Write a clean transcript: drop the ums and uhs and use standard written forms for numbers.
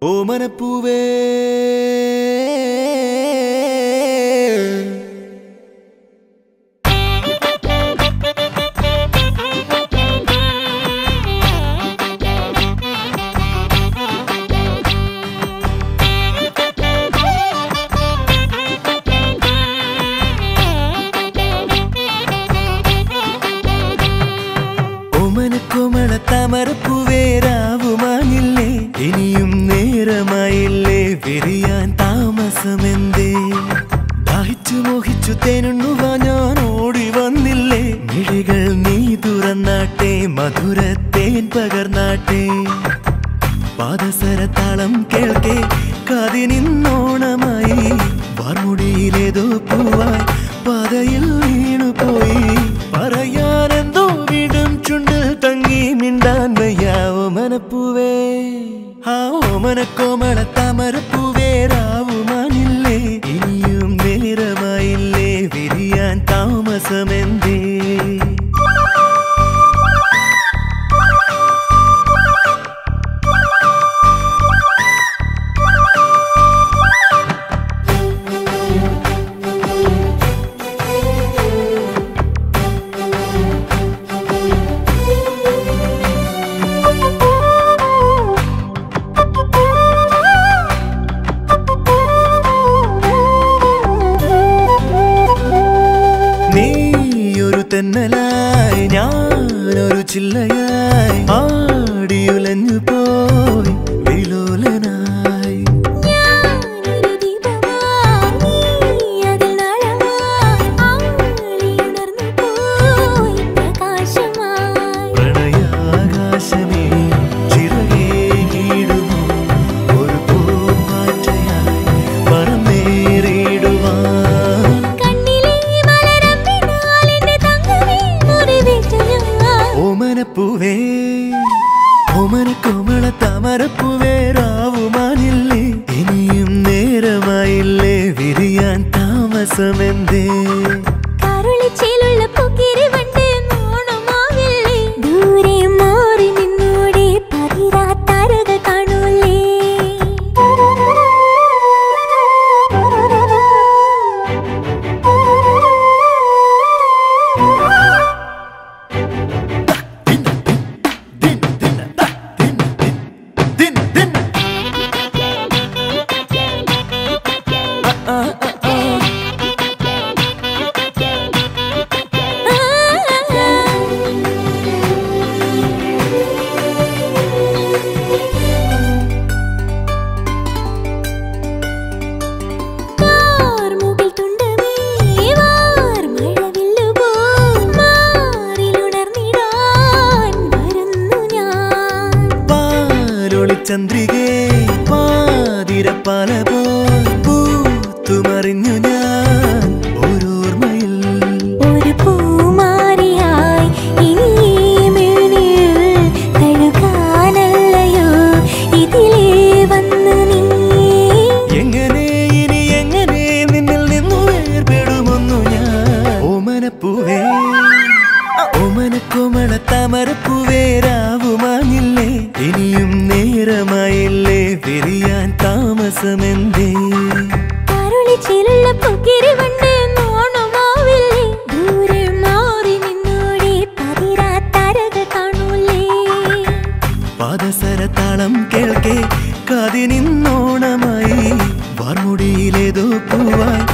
ഓമനപ്പൂവേ ഓമനക്കോമള താമരപ്പൂവേ രാവുമാനില്ലേ ഇനിയും നേരമായില്ലേ വിരിയാൻ താമസമെന്തേ ദാഹിച്ചു മോഹിച്ചു തേനുണ്ണുവാ ഞാൻ ഓടി വന്നില്ലേ മിഴികൾ നീ തുറന്നാട്ടെ മധുരത്തേൻ പകർന്നാട്ടെ പാദസരത്താളം കേൾക്കെ കാതിനിന്നോണമായി വാർമുടിയിലേതോ പൂവായി പാതയിൽ വീണുപോയി പറയാനെന്തോ വീടും ചുണ്ടിൽ തങ്ങി മിണ്ടാൻ വയ്യ ഓമനപ്പൂവേ ആ ഓമനക്കോമള താമരപ്പൂവേ രാവുമാനില്ലേ ഇനിയും നേരമായില്ലേ വിരിയാൻ താമസമെന്തേ തെന്നലായി ഞാനൊരു ചില്ലയായി ആടിയുലഞ്ഞു പോയി വിലോലനായി പ്രണയാകാശമേ ചിറകേ കീടുമോ ഒരു പൂമാറ്റയായി പറന്നേറിയിടുവാൻ ഓമനപ്പൂവേ ഓമനക്കോമള താമരപ്പൂവേ രാവുമാനില്ലേ ഇനിയും നേരമായില്ലേ വിരിയാൻ താമസമെന്തേ ചന്ദ്രികേ പാതിരപ്പാല പോൽ പൂത്തുമറിഞ്ഞു ഞാൻ ഓരോർമ്മയിൽ ഒരു പൂമാരിയായി തഴുകാനല്ലയോ ഇതിലേ വന്നു നീ എങ്ങനെ ഇനി എങ്ങനെ നിന്നിൽ നിന്നു വേർപെടുമൊന്നു ഞാൻ ഓമനപ്പൂവേ ഓമനക്കോമള താമരപ്പൂവേ രാവുമാനില്ലേ ഇനിയും നേരമായില്ലേ വിരിയാൻ താമസമെന്തേ പാദസരത്താളം കേൾക്കെ കാതിനിന്നോണമായി വാർമുടിയിലേതോ പൂവായി